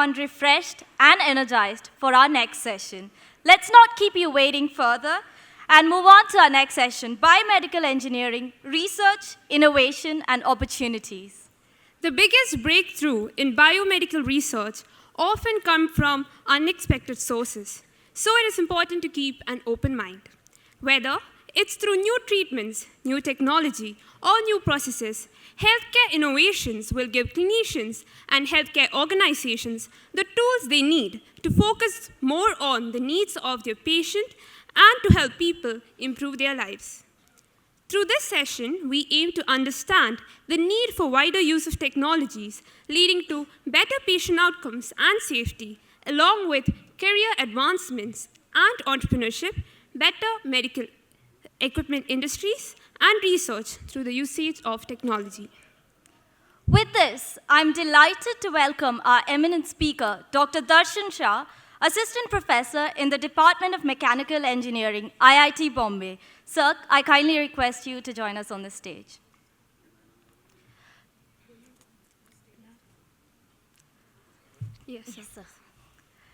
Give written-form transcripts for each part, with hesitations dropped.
everyone refreshed and energized for our next session. Let's not keep you waiting further and move on to our next session, Biomedical Engineering, Research, Innovation, and Opportunities. The biggest breakthrough in biomedical research often come from unexpected sources, so it is important to keep an open mind. Whether it's through new treatments, new technology, or new processes, healthcare innovations will give clinicians and healthcare organizations the tools they need to focus more on the needs of their patient and to help people improve their lives. Through this session, we aim to understand the need for wider use of technologies leading to better patient outcomes and safety, along with career advancements and entrepreneurship, better medical equipment industries, and research through the usage of technology. With this, I'm delighted to welcome our eminent speaker, Dr. Darshan Shah, Assistant Professor in the Department of Mechanical Engineering, IIT Bombay. Sir, I kindly request you to join us on the stage. Yes, sir.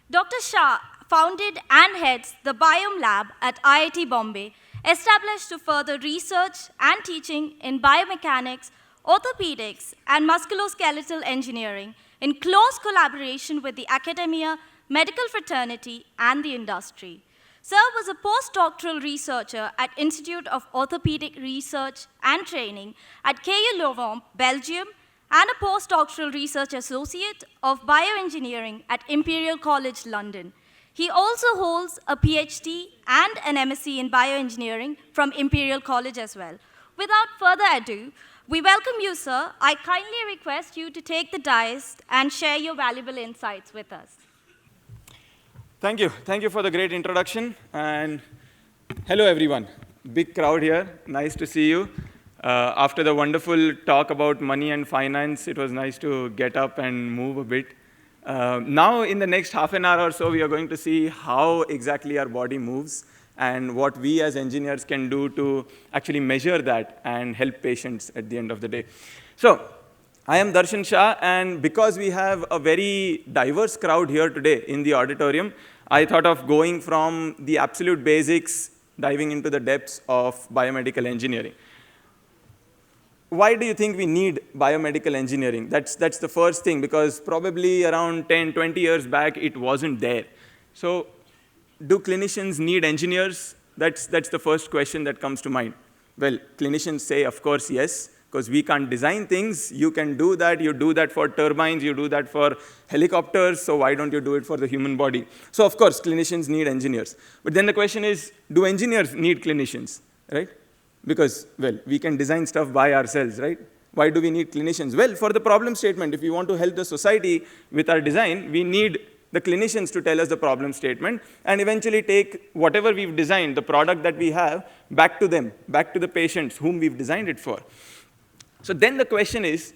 Dr. Shah founded and heads the Biome Lab at IIT Bombay, established to further research and teaching in biomechanics, orthopedics, and musculoskeletal engineering in close collaboration with the academia, medical fraternity, and the industry. Sir was a postdoctoral researcher at Institute of Orthopedic Research and Training at KU Leuven, Belgium, and a postdoctoral research associate of bioengineering at Imperial College London. He also holds a PhD and an MSc in bioengineering from Imperial College as well. Without further ado, we welcome you, sir. I kindly request you to take the dais and share your valuable insights with us. Thank you. Thank you for the great introduction. And hello, everyone. Big crowd here. Nice to see you. After the wonderful talk about money and finance, it was nice to get up and move a bit. Now, in the next half an hour or so, we are going to see how exactly our body moves and what we as engineers can do to actually measure that and help patients at the end of the day. So, I am Darshan Shah, and because we have a very diverse crowd here today in the auditorium, I thought of going from the absolute basics, diving into the depths of biomedical engineering. Why do you think we need biomedical engineering? That's the first thing, because probably around 10, 20 years back, it wasn't there. So do clinicians need engineers? That's the first question that comes to mind. Well, clinicians say, of course, yes, because we can't design things. You can do that. You do that for turbines. You do that for helicopters. So why don't you do it for the human body? So of course, clinicians need engineers. But then the question is, do engineers need clinicians, right? Because, well, we can design stuff by ourselves, right? Why do we need clinicians? Well, for the problem statement, if we want to help the society with our design, we need the clinicians to tell us the problem statement and eventually take whatever we've designed, the product that we have, back to them, back to the patients whom we've designed it for. So then the question is,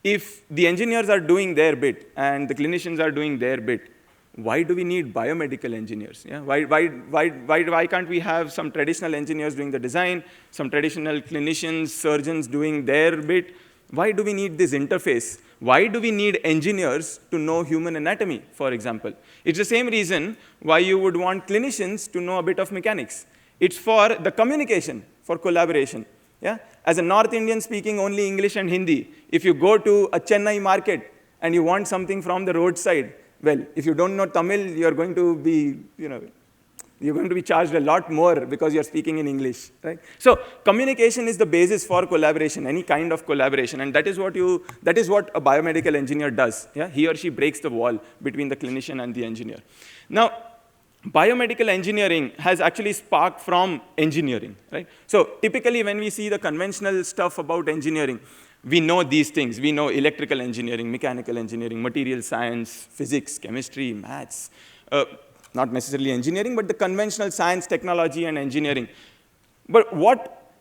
if the engineers are doing their bit and the clinicians are doing their bit, why do we need biomedical engineers? Yeah? Why can't we have some traditional engineers doing the design, some traditional clinicians, surgeons doing their bit? Why do we need this interface? Why do we need engineers to know human anatomy, for example? It's the same reason why you would want clinicians to know a bit of mechanics. It's for the communication, for collaboration. Yeah? As a North Indian speaking only English and Hindi, if you go to a Chennai market and you want something from the roadside, well, if you don't know Tamil, you're going to be, you're going to be charged a lot more because you're speaking in English, right? So communication is the basis for collaboration, any kind of collaboration, and that is what a biomedical engineer does. Yeah? He or she breaks the wall between the clinician and the engineer. Now, biomedical engineering has actually sparked from engineering, right? So typically when we see the conventional stuff about engineering, we know these things. We know electrical engineering, mechanical engineering, material science, physics, chemistry, maths. Not necessarily engineering, but the conventional science, technology, and engineering. But what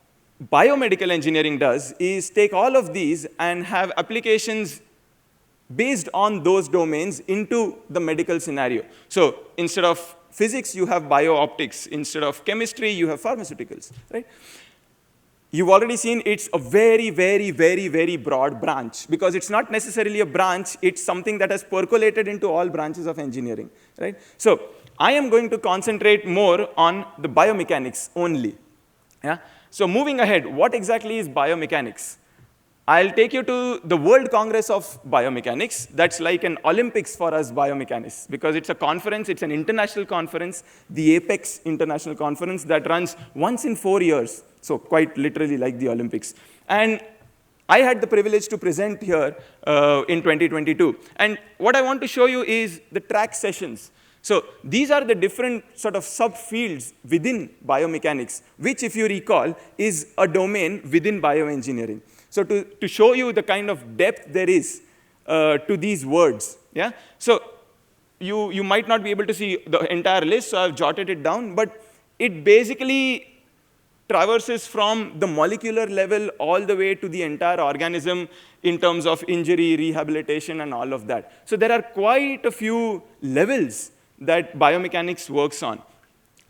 biomedical engineering does is take all of these and have applications based on those domains into the medical scenario. So instead of physics, you have bio-optics. Instead of chemistry, you have pharmaceuticals, right? You've already seen it's a very, very, very, very broad branch because it's not necessarily a branch, it's something that has percolated into all branches of engineering, right? So I am going to concentrate more on the biomechanics only. Yeah? So moving ahead, what exactly is biomechanics? I'll take you to the World Congress of Biomechanics. That's like an Olympics for us biomechanics because it's a conference, it's an international conference, the Apex International Conference that runs once in 4 years. So quite literally like the Olympics. And I had the privilege to present here in 2022. And what I want to show you is the track sessions. So these are the different sort of subfields within biomechanics, which, if you recall, is a domain within bioengineering. So to show you the kind of depth there is to these words, yeah? So you might not be able to see the entire list, so I've jotted it down, but it basically traverses from the molecular level all the way to the entire organism in terms of injury, rehabilitation, and all of that. So there are quite a few levels that biomechanics works on.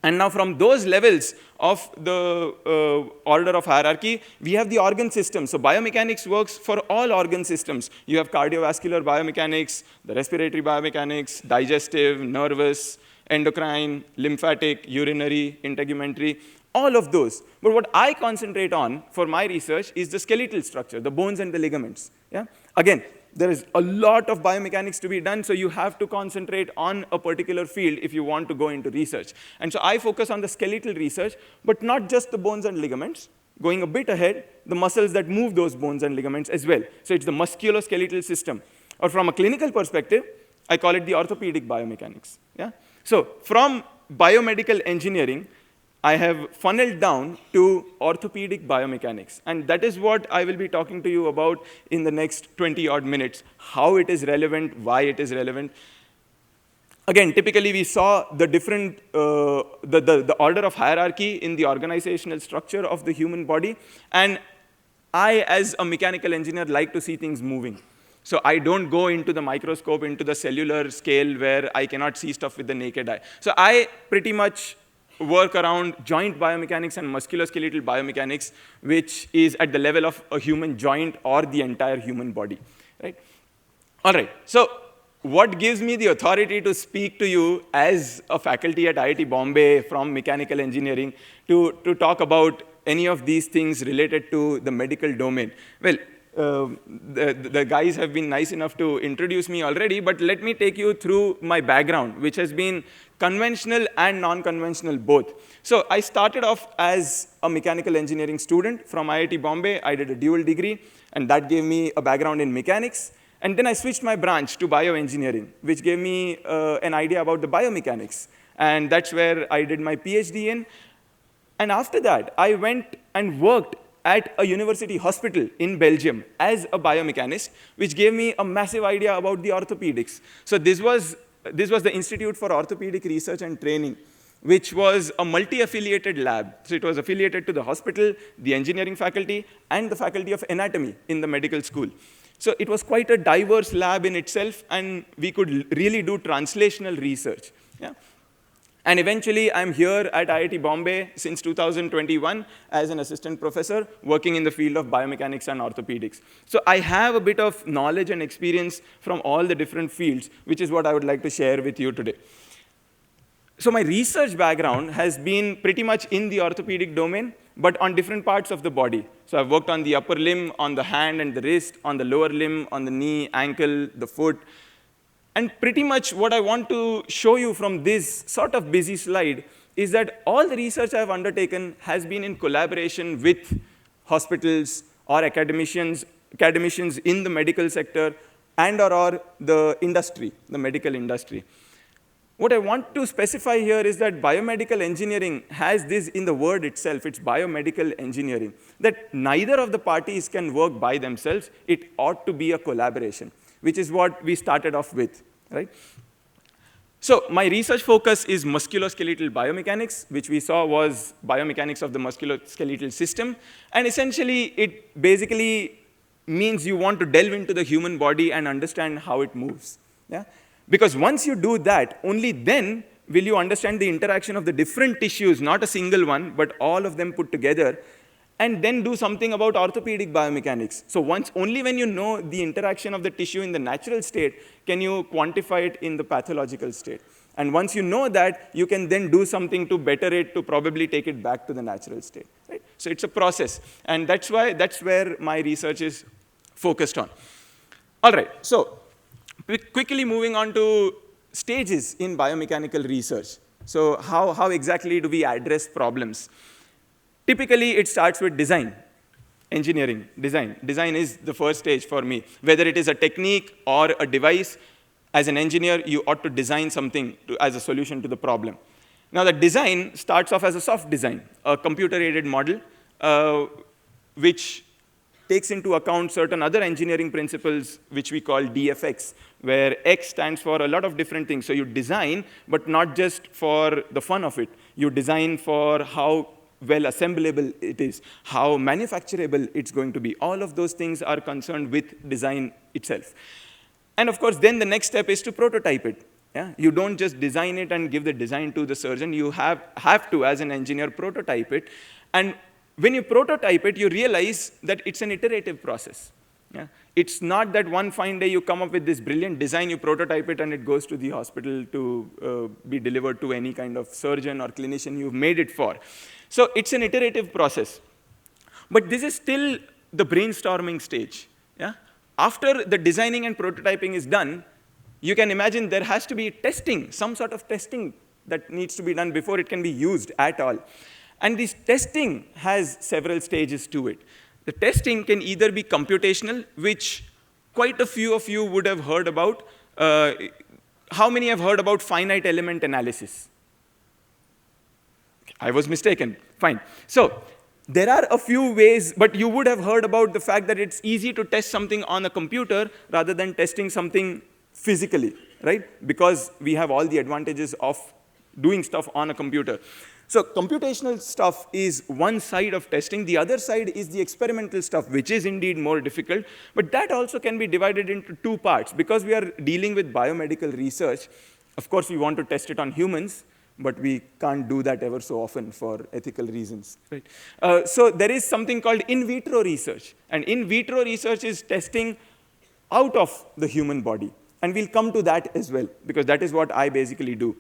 And now from those levels of the order of hierarchy, we have the organ system. So biomechanics works for all organ systems. You have cardiovascular biomechanics, the respiratory biomechanics, digestive, nervous, endocrine, lymphatic, urinary, integumentary, all of those. But what I concentrate on for my research is the skeletal structure, the bones and the ligaments. Yeah? Again, there is a lot of biomechanics to be done, so you have to concentrate on a particular field if you want to go into research. And so I focus on the skeletal research, but not just the bones and ligaments. Going a bit ahead, the muscles that move those bones and ligaments as well. So it's the musculoskeletal system. Or from a clinical perspective, I call it the orthopedic biomechanics. Yeah? So from biomedical engineering, I have funneled down to orthopedic biomechanics. And that is what I will be talking to you about in the next 20-odd minutes, how it is relevant, why it is relevant. Again, typically we saw the different, the order of hierarchy in the organizational structure of the human body. And I, as a mechanical engineer, like to see things moving. So I don't go into the microscope, into the cellular scale where I cannot see stuff with the naked eye. So I pretty much work around joint biomechanics and musculoskeletal biomechanics, which is at the level of a human joint or the entire human body, right? All right, so what gives me the authority to speak to you as a faculty at IIT Bombay from mechanical engineering to talk about any of these things related to the medical domain? Well, the guys have been nice enough to introduce me already, but let me take you through my background, which has been conventional and non-conventional both. So I started off as a mechanical engineering student from IIT Bombay. I did a dual degree, and that gave me a background in mechanics. And then I switched my branch to bioengineering, which gave me an idea about the biomechanics. And that's where I did my PhD in. And after that, I went and worked at a university hospital in Belgium as a biomechanist, which gave me a massive idea about the orthopedics. So this was the Institute for Orthopedic Research and Training, which was a multi-affiliated lab. So it was affiliated to the hospital, the engineering faculty, and the faculty of anatomy in the medical school. So it was quite a diverse lab in itself, and we could really do translational research. Yeah? And eventually, I'm here at IIT Bombay since 2021 as an assistant professor working in the field of biomechanics and orthopedics. So I have a bit of knowledge and experience from all the different fields, which is what I would like to share with you today. So my research background has been pretty much in the orthopedic domain, but on different parts of the body. So I've worked on the upper limb, on the hand and the wrist, on the lower limb, on the knee, ankle, the foot. And pretty much what I want to show you from this sort of busy slide is that all the research I've undertaken has been in collaboration with hospitals or academicians in the medical sector and or the industry, the medical industry. What I want to specify here is that biomedical engineering has this in the word itself. It's biomedical engineering, that neither of the parties can work by themselves. It ought to be a collaboration, which is what we started off with, right? So my research focus is musculoskeletal biomechanics, which we saw was biomechanics of the musculoskeletal system. And essentially, it basically means you want to delve into the human body and understand how it moves. Yeah? Because once you do that, only then will you understand the interaction of the different tissues, not a single one, but all of them put together. and then do something about orthopedic biomechanics. So only when you know the interaction of the tissue in the natural state can you quantify it in the pathological state. And once you know that, you can then do something to better it, to probably take it back to the natural state. Right? So it's a process. And that's where my research is focused on. All right, so quickly moving on to stages in biomechanical research. So how exactly do we address problems? Typically, it starts with design, engineering, design. Design is the first stage for me. Whether it is a technique or a device, as an engineer, you ought to design something as a solution to the problem. Now, the design starts off as a soft design, a computer-aided model, which takes into account certain other engineering principles, which we call DFX, where X stands for a lot of different things. So you design, but not just for the fun of it. You design for how well assemblable it is, how manufacturable it's going to be. All of those things are concerned with design itself. And of course, then the next step is to prototype it. Yeah? You don't just design it and give the design to the surgeon. You have to, as an engineer, prototype it. And when you prototype it, you realize that it's an iterative process. Yeah? It's not that one fine day you come up with this brilliant design, you prototype it, and it goes to the hospital to be delivered to any kind of surgeon or clinician you've made it for. So it's an iterative process. But this is still the brainstorming stage. Yeah? After the designing and prototyping is done, you can imagine there has to be testing, some sort of testing that needs to be done before it can be used at all. And this testing has several stages to it. The testing can either be computational, which quite a few of you would have heard about. How many have heard about finite element analysis? I was mistaken. Fine. So there are a few ways, but you would have heard about the fact that it's easy to test something on a computer rather than testing something physically, right? Because we have all the advantages of doing stuff on a computer. So computational stuff is one side of testing. The other side is the experimental stuff, which is indeed more difficult. But that also can be divided into two parts. Because we are dealing with biomedical research, of course, we want to test it on humans, but we can't do that ever so often for ethical reasons. Right? So there is something called in vitro research. And in vitro research is testing out of the human body. And we'll come to that as well, because that is what I basically do.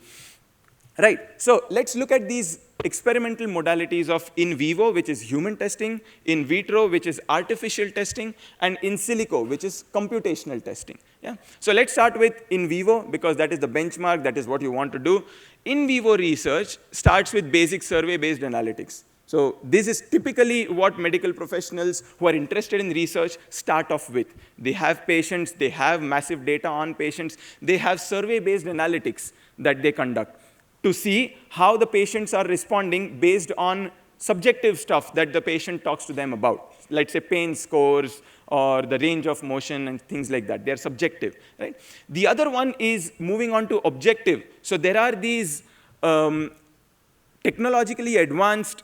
Right, so let's look at these experimental modalities of in vivo, which is human testing, in vitro, which is artificial testing, and in silico, which is computational testing. Yeah? So let's start with in vivo, because that is the benchmark, that is what you want to do. In vivo research starts with basic survey-based analytics. So this is typically what medical professionals who are interested in research start off with. They have patients, they have massive data on patients, they have survey-based analytics that they conduct to see how the patients are responding based on subjective stuff that the patient talks to them about. Let's say pain scores or the range of motion and things like that. They're subjective, right? The other one is moving on to objective. So there are these technologically advanced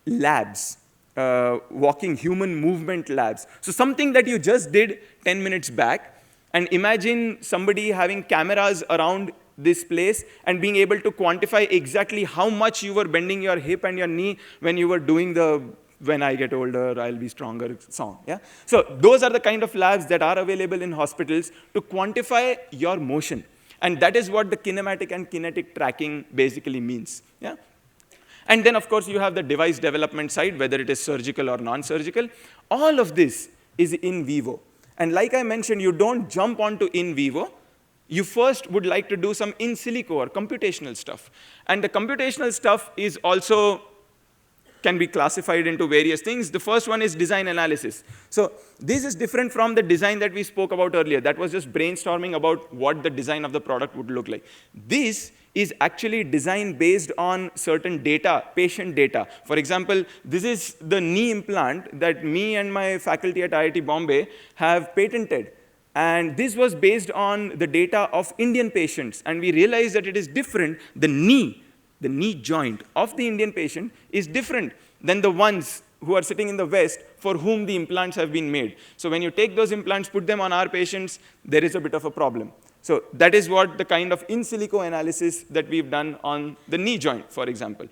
labs, walking human movement labs. So something that you just did 10 minutes back, and imagine somebody having cameras around this place and being able to quantify exactly how much you were bending your hip and your knee when you were doing the "when I get older, I'll be stronger" song. Yeah? So those are the kind of labs that are available in hospitals to quantify your motion. And that is what the kinematic and kinetic tracking basically means. Yeah? And then, of course, you have the device development side, whether it is surgical or non-surgical. All of this is in vivo. And like I mentioned, you don't jump onto in vivo. You first would like to do some in silico or computational stuff. And the computational stuff is also can be classified into various things. The first one is design analysis. So this is different from the design that we spoke about earlier. That was just brainstorming about what the design of the product would look like. This is actually design based on certain data, patient data. For example, this is the knee implant that me and my faculty at IIT Bombay have patented. And this was based on the data of Indian patients. And we realized that it is different. The knee joint of the Indian patient is different than the ones who are sitting in the West for whom the implants have been made. So when you take those implants, put them on our patients, there is a bit of a problem. So that is what the kind of in silico analysis that we've done on the knee joint, for example.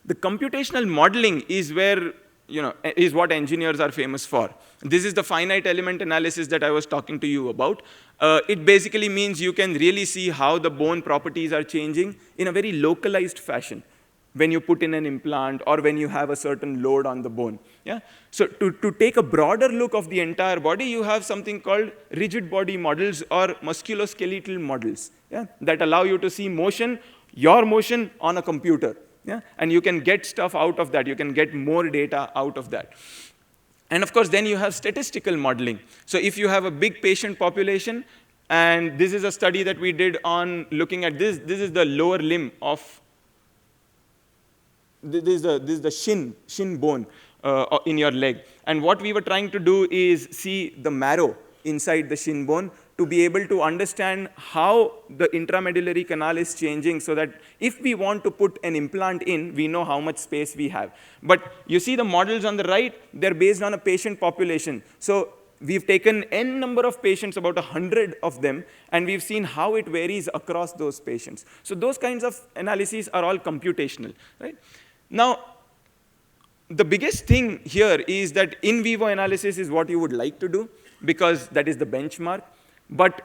The computational modeling is where is what engineers are famous for. This is the finite element analysis that I was talking to you about. It basically means you can really see how the bone properties are changing in a very localized fashion when you put in an implant or when you have a certain load on the bone. Yeah? So to take a broader look of the entire body, you have something called rigid body models or musculoskeletal models, yeah? That allow you to see motion, your motion on a computer. Yeah? And you can get stuff out of that. You can get more data out of that. And of course, then you have statistical modeling. So if you have a big patient population, and this is a study that we did on looking at this. This is the lower limb of, this is the shin bone in your leg. And what we were trying to do is see the marrow inside the shin bone to be able to understand how the intramedullary canal is changing so that if we want to put an implant in, we know how much space we have. But you see the models on the right, they're based on a patient population. So we've taken n number of patients, about 100 of them, and we've seen how it varies across those patients. So those kinds of analyses are all computational, right? Now, the biggest thing here is that in vivo analysis is what you would like to do, because that is the benchmark. But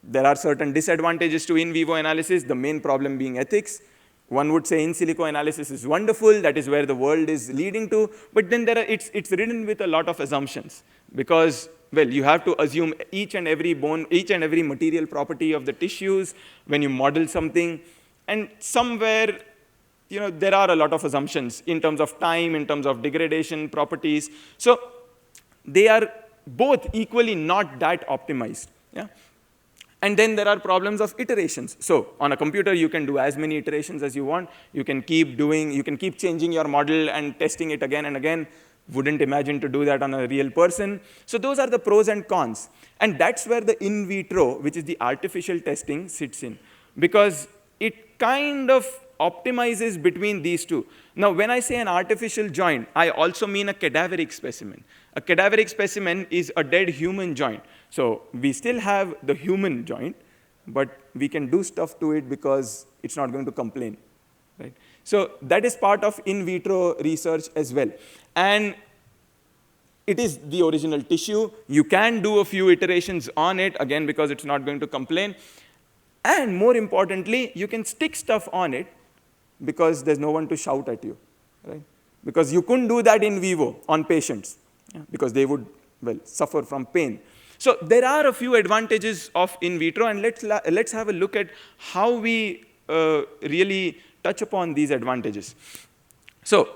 there are certain disadvantages to in vivo analysis, the main problem being ethics. One would say in silico analysis is wonderful, that is where the world is leading to, but then it's ridden with a lot of assumptions, because, well, you have to assume each and every bone, each and every material property of the tissues when you model something, and somewhere, there are a lot of assumptions in terms of time, in terms of degradation properties. So they are both equally not that optimized. Yeah? And then there are problems of iterations. So on a computer, you can do as many iterations as you want. You can keep changing your model and testing it again and again. Wouldn't imagine to do that on a real person. So those are the pros and cons. And that's where the in vitro, which is the artificial testing, sits in. Because it kind of optimizes between these two. Now, when I say an artificial joint, I also mean a cadaveric specimen. A cadaveric specimen is a dead human joint. So we still have the human joint, but we can do stuff to it because it's not going to complain, right? So that is part of in vitro research as well. And it is the original tissue. You can do a few iterations on it, again, because it's not going to complain. And more importantly, you can stick stuff on it because there's no one to shout at you, right? Because you couldn't do that in vivo on patients, because they would, well, suffer from pain. So there are a few advantages of in vitro, and let's have a look at how we really touch upon these advantages. So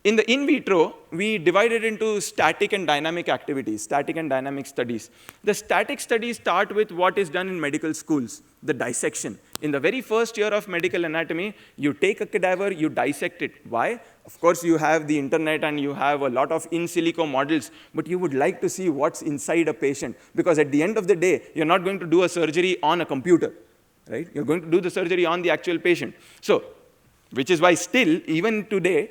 in the in vitro, we divided into static and dynamic activities, static and dynamic studies. The static studies start with what is done in medical schools, the dissection. In the very first year of medical anatomy, you take a cadaver, you dissect it. Why? Of course, you have the internet and you have a lot of in silico models, but you would like to see what's inside a patient, because at the end of the day, you're not going to do a surgery on a computer, right? You're going to do the surgery on the actual patient. So, which is why still, even today,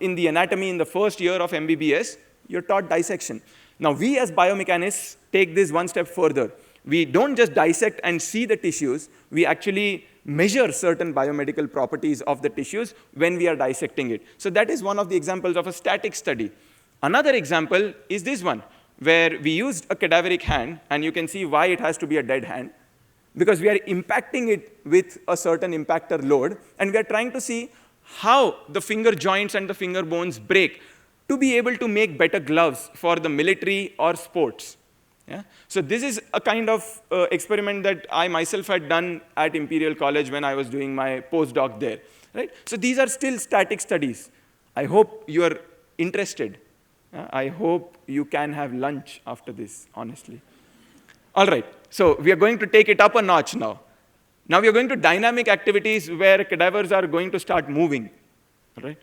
in the anatomy in the first year of MBBS, you're taught dissection. Now, we as biomechanists take this one step further. We don't just dissect and see the tissues, we actually measure certain biomedical properties of the tissues when we are dissecting it. So that is one of the examples of a static study. Another example is this one, where we used a cadaveric hand, and you can see why it has to be a dead hand, because we are impacting it with a certain impactor load, and we are trying to see how the finger joints and the finger bones break to be able to make better gloves for the military or sports. Yeah? So this is a kind of experiment that I myself had done at Imperial College when I was doing my postdoc there. Right? So these are still static studies. I hope you are interested. I hope you can have lunch after this, honestly. All right, so we are going to take it up a notch now. Now we are going to dynamic activities where cadavers are going to start moving. All right?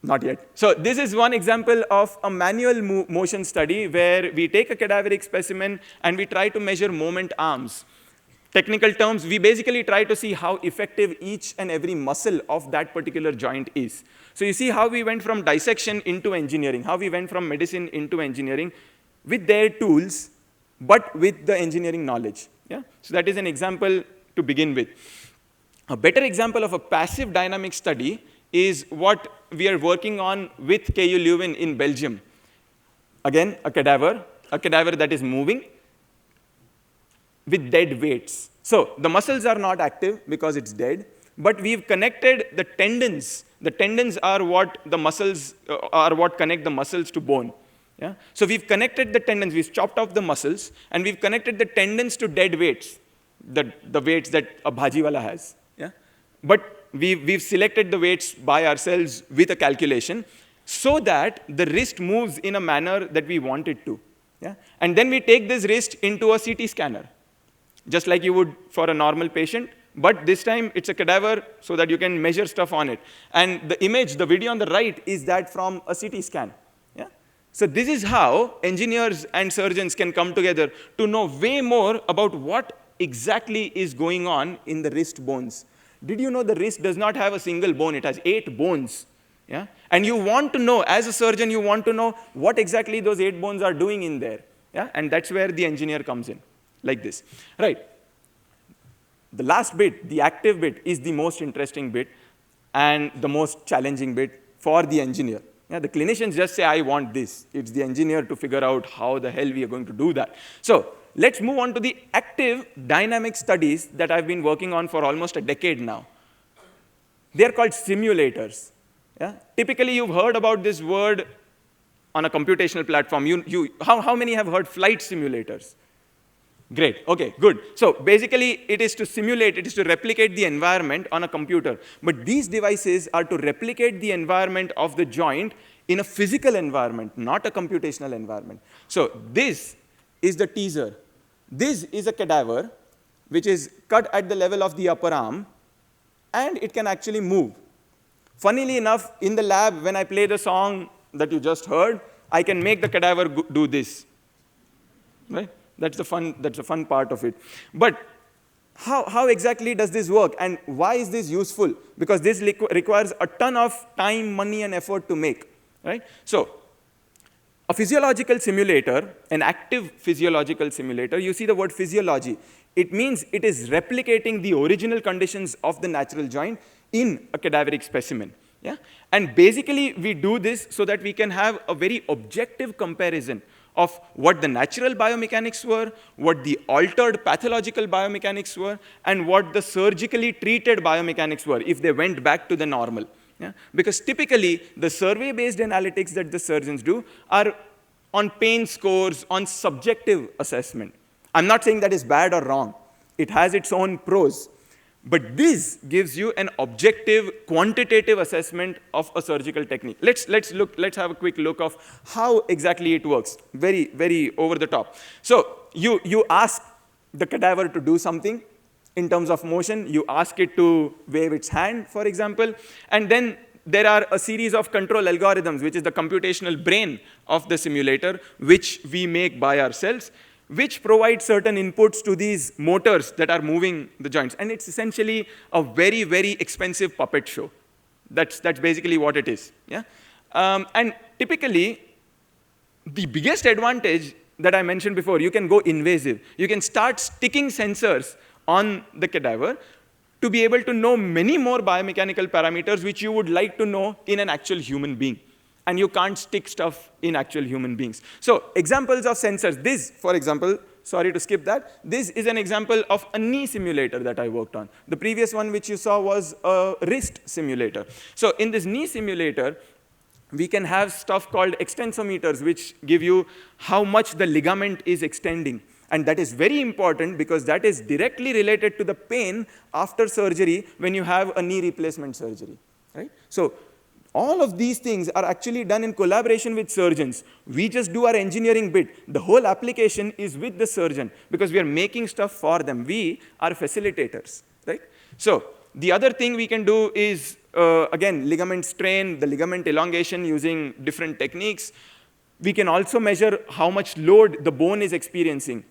Not yet. So this is one example of a manual motion study where we take a cadaveric specimen and we try to measure moment arms. Technical terms, we basically try to see how effective each and every muscle of that particular joint is. So you see how we went from dissection into engineering, how we went from medicine into engineering with their tools, but with the engineering knowledge. Yeah? So that is an example to begin with. A better example of a passive dynamic study is what we are working on with KU Leuven in Belgium. Again, a cadaver that is moving with dead weights. So the muscles are not active because it's dead, but we've connected the tendons. The tendons are what the muscles are what connect the muscles to bone. Yeah? So we've connected the tendons, we've chopped off the muscles, and we've connected the tendons to dead weights, the weights that a bhajiwala has. Yeah? But we've selected the weights by ourselves with a calculation so that the wrist moves in a manner that we want it to. Yeah? And then we take this wrist into a CT scanner, just like you would for a normal patient, but this time it's a cadaver so that you can measure stuff on it. And the image, the video on the right, is that from a CT scan. Yeah? So this is how engineers and surgeons can come together to know way more about what exactly is going on in the wrist bones. Did you know the wrist does not have a single bone? It has 8 bones. Yeah? And you want to know, as a surgeon, you want to know what exactly those 8 bones are doing in there. Yeah? And that's where the engineer comes in, like this. Right. The last bit, the active bit, is the most interesting bit and the most challenging bit for the engineer. Yeah, the clinicians just say, I want this. It's the engineer to figure out how the hell we are going to do that. So let's move on to the active dynamic studies that I've been working on for almost a decade now. They're called simulators. Yeah? Typically, you've heard about this word on a computational platform. How many have heard flight simulators? Great, okay, good. So basically, it is to simulate, it is to replicate the environment on a computer. But these devices are to replicate the environment of the joint in a physical environment, not a computational environment. So this is the teaser. This is a cadaver, which is cut at the level of the upper arm, and it can actually move. Funnily enough, in the lab, when I play the song that you just heard, I can make the cadaver do this. Right? That's the fun part of it. But how exactly does this work? And why is this useful? Because this requires a ton of time, money, and effort to make. Right? So a physiological simulator, an active physiological simulator, you see the word physiology. It means it is replicating the original conditions of the natural joint in a cadaveric specimen. Yeah? And basically, we do this so that we can have a very objective comparison of what the natural biomechanics were, what the altered pathological biomechanics were, and what the surgically treated biomechanics were if they went back to the normal. Yeah? Because typically, the survey-based analytics that the surgeons do are on pain scores, on subjective assessment. I'm not saying that is bad or wrong. It has its own pros. But this gives you an objective, quantitative assessment of a surgical technique. Let's have a quick look of how exactly it works. Very, very over the top. So you ask the cadaver to do something in terms of motion. You ask it to wave its hand, for example. And then there are a series of control algorithms, which is the computational brain of the simulator, which we make by ourselves, which provide certain inputs to these motors that are moving the joints. And it's essentially a very, very expensive puppet show. That's basically what it is. Yeah? And typically, the biggest advantage that I mentioned before, you can go invasive. You can start sticking sensors on the cadaver to be able to know many more biomechanical parameters which you would like to know in an actual human being. And you can't stick stuff in actual human beings. So examples of sensors. This, for example, sorry to skip that. This is an example of a knee simulator that I worked on. The previous one which you saw was a wrist simulator. So in this knee simulator, we can have stuff called extensometers, which give you how much the ligament is extending. And that is very important because that is directly related to the pain after surgery when you have a knee replacement surgery. Right? So all of these things are actually done in collaboration with surgeons. We just do our engineering bit. The whole application is with the surgeon because we are making stuff for them. We are facilitators, right? So the other thing we can do is, again, ligament strain, the ligament elongation using different techniques. We can also measure how much load the bone is experiencing.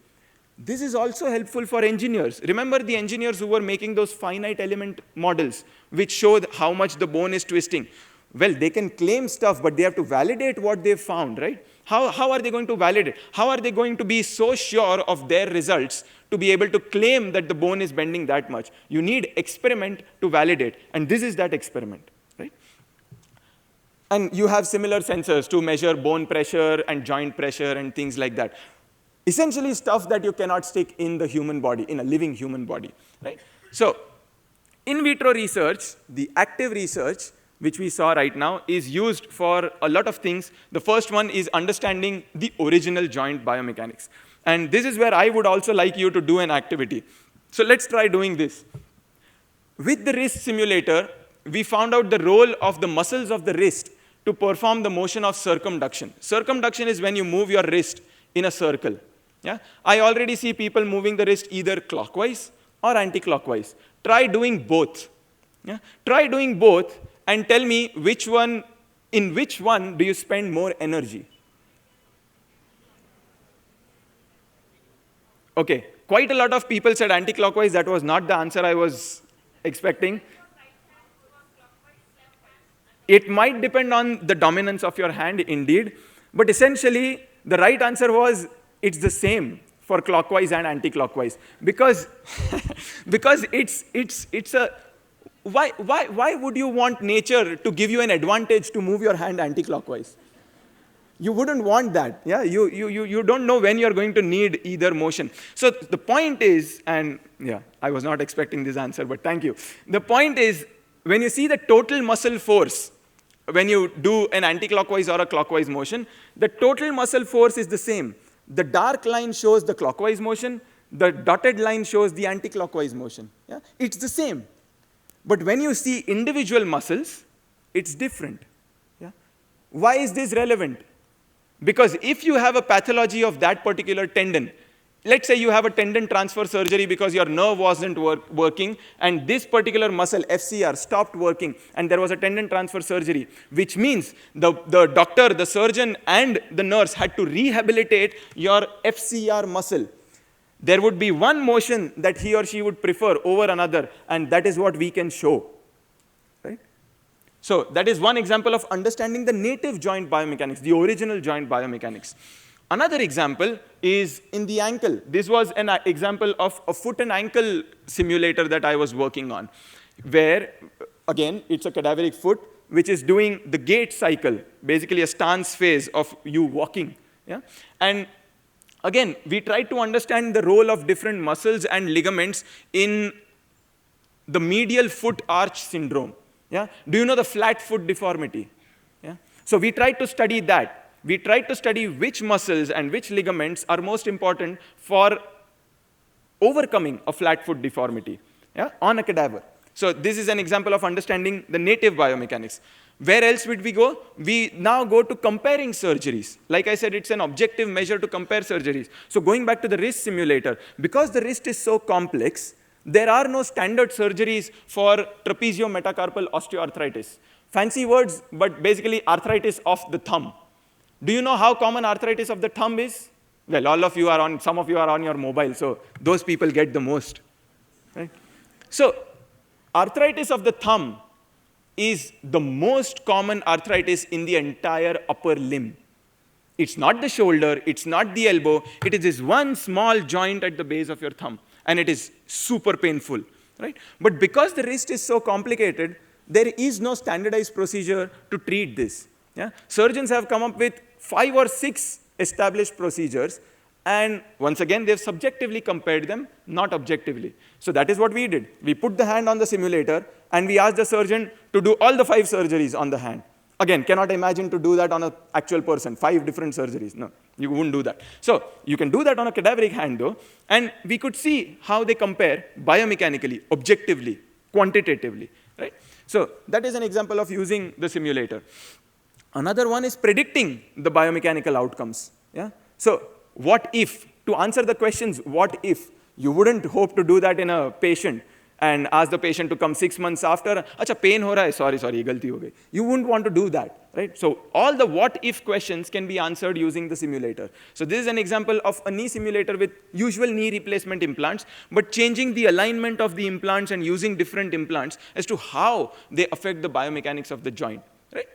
This is also helpful for engineers. Remember the engineers who were making those finite element models which showed how much the bone is twisting. Well, they can claim stuff, but they have to validate what they've found, right? How are they going to validate? How are they going to be so sure of their results to be able to claim that the bone is bending that much? You need experiment to validate, and this is that experiment, right? And you have similar sensors to measure bone pressure and joint pressure and things like that. Essentially stuff that you cannot stick in the human body, in a living human body, right? So in vitro research, the active research, which we saw right now, is used for a lot of things. The first one is understanding the original joint biomechanics. And this is where I would also like you to do an activity. So let's try doing this. With the wrist simulator, we found out the role of the muscles of the wrist to perform the motion of circumduction. Circumduction is when you move your wrist in a circle. Yeah? I already see people moving the wrist either clockwise or anti-clockwise. Try doing both. Yeah? Try doing both and tell me in which one do you spend more energy? Okay, quite a lot of people said anti-clockwise. That was not the answer I was expecting. It might depend on the dominance of your hand, indeed. But essentially, the right answer was it's the same for clockwise and anti-clockwise. Because, because it's a... Why would you want nature to give you an advantage to move your hand anti-clockwise? You wouldn't want that. Yeah? You don't know when you're going to need either motion. So the point is, and yeah, I was not expecting this answer, but thank you. The point is, when you see the total muscle force, when you do an anti-clockwise or a clockwise motion, the total muscle force is the same. The dark line shows the clockwise motion. The dotted line shows the anti-clockwise motion. Yeah? It's the same. But when you see individual muscles, it's different. Yeah? Why is this relevant? Because if you have a pathology of that particular tendon, let's say you have a tendon transfer surgery because your nerve wasn't working, and this particular muscle, FCR, stopped working, and there was a tendon transfer surgery, which means the doctor, the surgeon, and the nurse had to rehabilitate your FCR muscle. There would be one motion that he or she would prefer over another, and that is what we can show. Right? So that is one example of understanding the native joint biomechanics, the original joint biomechanics. Another example is in the ankle. This was an example of a foot and ankle simulator that I was working on, where, again, it's a cadaveric foot, which is doing the gait cycle, basically a stance phase of you walking. Yeah? And again, we tried to understand the role of different muscles and ligaments in the medial foot arch syndrome. Yeah? Do you know the flat foot deformity? Yeah? So we tried to study that. We tried to study which muscles and which ligaments are most important for overcoming a flat foot deformity, yeah, on a cadaver. So this is an example of understanding the native biomechanics. Where else would we go? We now go to comparing surgeries. Like I said, it's an objective measure to compare surgeries. So going back to the wrist simulator, because the wrist is so complex, there are no standard surgeries for trapeziometacarpal osteoarthritis. Fancy words, but basically arthritis of the thumb. Do you know how common arthritis of the thumb is? Well, all of you are on, some of you are on your mobile, so those people get the most. Right? So arthritis of the thumb is the most common arthritis in the entire upper limb. It's not the shoulder, it's not the elbow, it is this one small joint at the base of your thumb, and it is super painful. Right? But because the wrist is so complicated, there is no standardized procedure to treat this. Yeah? Surgeons have come up with 5 or 6 established procedures, and once again, they've subjectively compared them, not objectively. So that is what we did. We put the hand on the simulator, and we asked the surgeon to do all the 5 surgeries on the hand. Again, cannot imagine to do that on an actual person, 5 different surgeries. No, you wouldn't do that. So you can do that on a cadaveric hand, though, and we could see how they compare biomechanically, objectively, quantitatively. Right? So that is an example of using the simulator. Another one is predicting the biomechanical outcomes. Yeah? So what if? To answer the questions, what if? You wouldn't hope to do that in a patient and ask the patient to come 6 months after. Acha, pain ho raha hai. Sorry, ye galti ho gayi. You wouldn't want to do that. Right? So all the what if questions can be answered using the simulator. So this is an example of a knee simulator with usual knee replacement implants, but changing the alignment of the implants and using different implants as to how they affect the biomechanics of the joint. Right?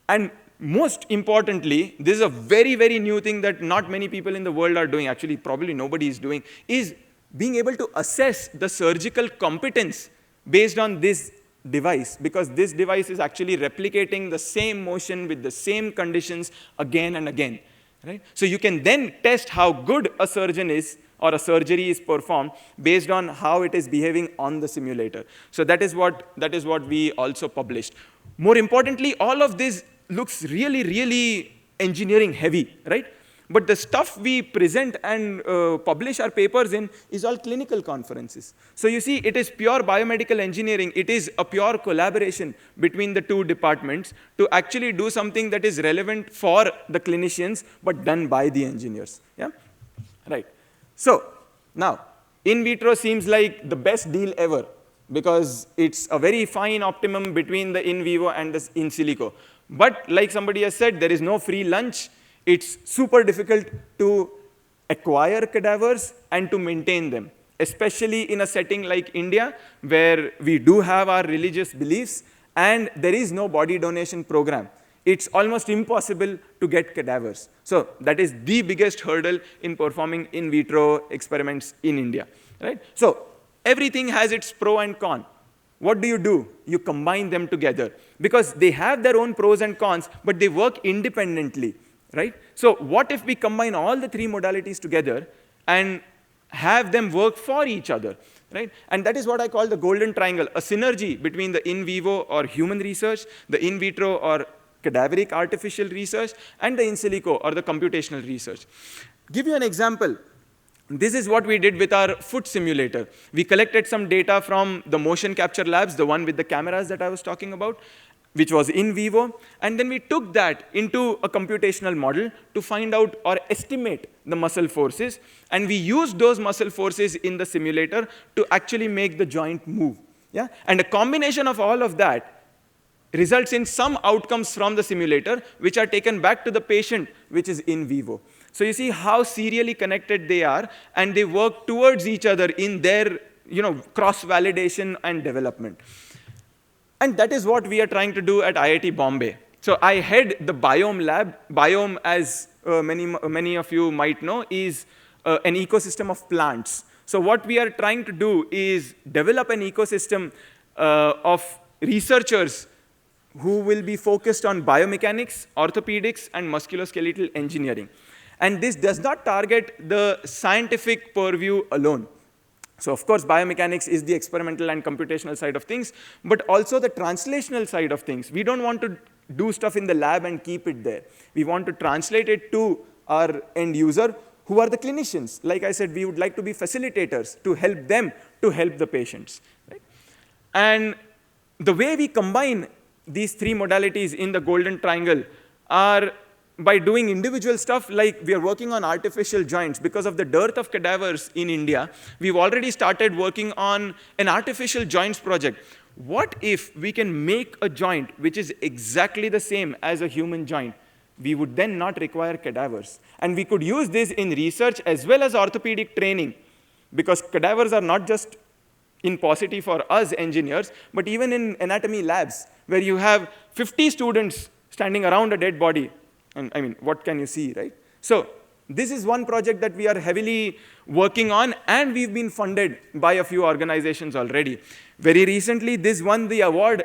And most importantly, this is a very, very new thing that not many people in the world are doing, actually probably nobody is doing, is being able to assess the surgical competence based on this device, because this device is actually replicating the same motion with the same conditions again and again, right? So you can then test how good a surgeon is or a surgery is performed based on how it is behaving on the simulator. So that is what we also published. More importantly, all of this looks really, really engineering heavy, right? But the stuff we present and publish our papers in is all clinical conferences. So you see, it is pure biomedical engineering. It is a pure collaboration between the two departments to actually do something that is relevant for the clinicians, but done by the engineers. Yeah? Right. So now, in vitro seems like the best deal ever, because it's a very fine optimum between the in vivo and the in silico. But like somebody has said, there is no free lunch. It's super difficult to acquire cadavers and to maintain them, especially in a setting like India, where we do have our religious beliefs and there is no body donation program. It's almost impossible to get cadavers. So that is the biggest hurdle in performing in vitro experiments in India, right? So everything has its pro and con. What do? You combine them together, because they have their own pros and cons, but they work independently. Right? So what if we combine all the three modalities together and have them work for each other? Right? And that is what I call the golden triangle, a synergy between the in vivo or human research, the in vitro or cadaveric artificial research, and the in silico or the computational research. Give you an example. This is what we did with our foot simulator. We collected some data from the motion capture labs, the one with the cameras that I was talking about, which was in vivo, and then we took that into a computational model to find out or estimate the muscle forces, and we used those muscle forces in the simulator to actually make the joint move. Yeah? And a combination of all of that results in some outcomes from the simulator, which are taken back to the patient, which is in vivo. So you see how serially connected they are, and they work towards each other in their cross-validation and development. And that is what we are trying to do at IIT Bombay. So I head the Biome lab. Biome, as many of you might know, is an ecosystem of plants. So what we are trying to do is develop an ecosystem of researchers who will be focused on biomechanics, orthopedics, and musculoskeletal engineering. And this does not target the scientific purview alone. So of course, biomechanics is the experimental and computational side of things, but also the translational side of things. We don't want to do stuff in the lab and keep it there. We want to translate it to our end user, who are the clinicians. Like I said, we would like to be facilitators to help them to help the patients. Right? And the way we combine these three modalities in the golden triangle are by doing individual stuff, like we are working on artificial joints. Because of the dearth of cadavers in India, we've already started working on an artificial joints project. What if we can make a joint which is exactly the same as a human joint? We would then not require cadavers. And we could use this in research as well as orthopedic training, because cadavers are not just in paucity for us engineers, but even in anatomy labs, where you have 50 students standing around a dead body. And I mean, what can you see, right? So this is one project that we are heavily working on, and we've been funded by a few organizations already. Very recently, this won the award,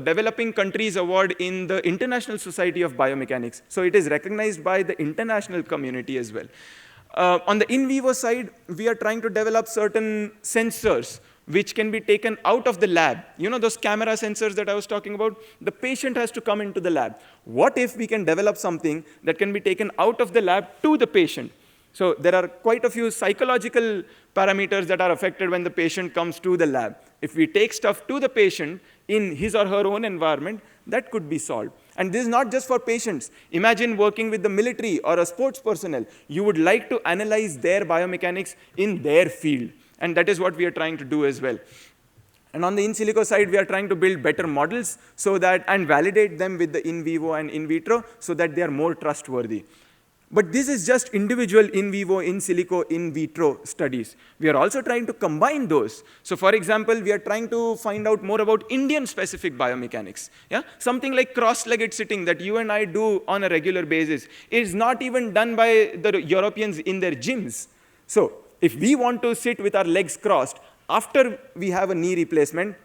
Developing Countries Award in the International Society of Biomechanics. So it is recognized by the international community as well. On the in vivo side, we are trying to develop certain sensors which can be taken out of the lab. You know those camera sensors that I was talking about? The patient has to come into the lab. What if we can develop something that can be taken out of the lab to the patient? So there are quite a few psychological parameters that are affected when the patient comes to the lab. If we take stuff to the patient in his or her own environment, that could be solved. And this is not just for patients. Imagine working with the military or a sports personnel. You would like to analyze their biomechanics in their field. And that is what we are trying to do as well. And on the in silico side, we are trying to build better models so that, and validate them with the in vivo and in vitro so that they are more trustworthy. But this is just individual in vivo, in silico, in vitro studies. We are also trying to combine those. So for example, we are trying to find out more about Indian-specific biomechanics. Yeah? Something like cross-legged sitting that you and I do on a regular basis is not even done by the Europeans in their gyms. So if we want to sit with our legs crossed after we have a knee replacement,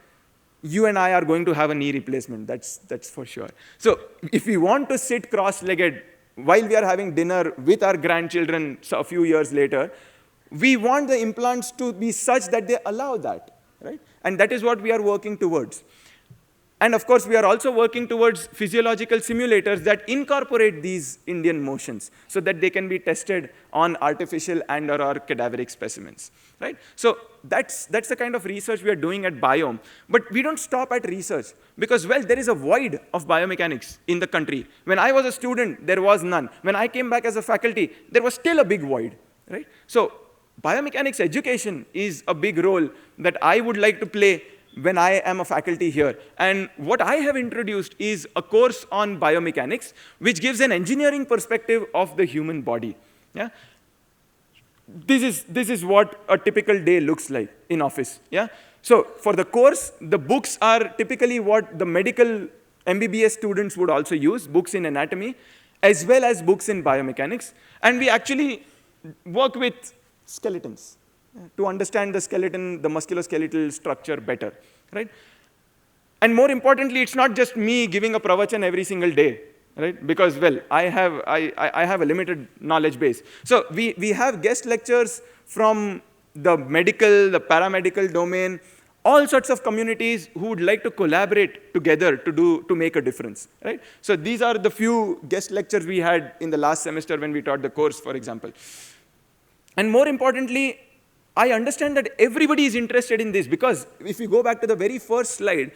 you and I are going to have a knee replacement, that's for sure. So if we want to sit cross-legged while we are having dinner with our grandchildren a few years later, we want the implants to be such that they allow that, right? And that is what we are working towards. And of course, we are also working towards physiological simulators that incorporate these Indian motions so that they can be tested on artificial and/or cadaveric specimens, right? So that's the kind of research we are doing at Biome. But we don't stop at research because, well, there is a void of biomechanics in the country. When I was a student, there was none. When I came back as a faculty, there was still a big void, right? So biomechanics education is a big role that I would like to play when I am a faculty here. And what I have introduced is a course on biomechanics, which gives an engineering perspective of the human body. Yeah? This is what a typical day looks like in office. Yeah? So for the course, the books are typically what the medical MBBS students would also use, books in anatomy, as well as books in biomechanics. And we actually work with skeletons to understand the skeleton, the musculoskeletal structure better, right? And more importantly, it's not just me giving a pravachan every single day, right? Because, well, I have a limited knowledge base. So we have guest lectures from the medical, the paramedical domain, all sorts of communities who would like to collaborate together to make a difference, right? So these are the few guest lectures we had in the last semester when we taught the course, for example. And more importantly, I understand that everybody is interested in this because if we go back to the very first slide,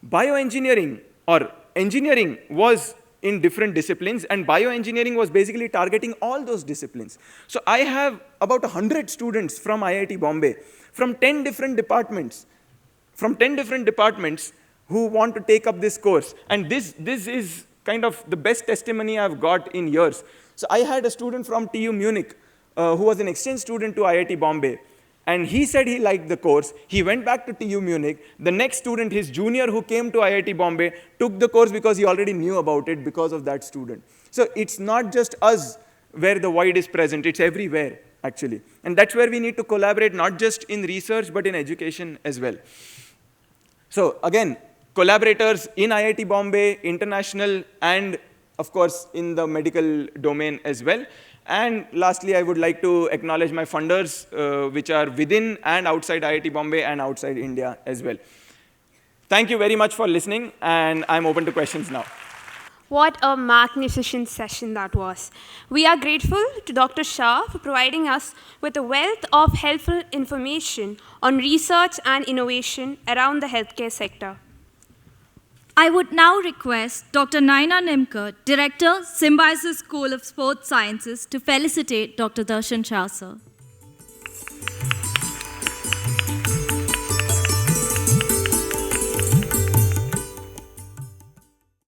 bioengineering or engineering was in different disciplines, and bioengineering was basically targeting all those disciplines. So I have about 100 students from IIT Bombay, from 10 different departments, who want to take up this course. And this is kind of the best testimony I've got in years. So I had a student from TU Munich who was an exchange student to IIT Bombay. And he said he liked the course. He went back to TU Munich. The next student, his junior who came to IIT Bombay, took the course because he already knew about it because of that student. So it's not just us where the void is present. It's everywhere, actually. And that's where we need to collaborate, not just in research, but in education as well. So again, collaborators in IIT Bombay, international, and of course, in the medical domain as well. And lastly, I would like to acknowledge my funders, which are within and outside IIT Bombay and outside India as well. Thank you very much for listening, and I'm open to questions now. What a magnificent session that was. We are grateful to Dr. Shah for providing us with a wealth of helpful information on research and innovation around the healthcare sector. I would now request Dr. Naina Nimkar, Director, Symbiosis School of Sports Sciences, to felicitate Dr. Darshan Shah, sir.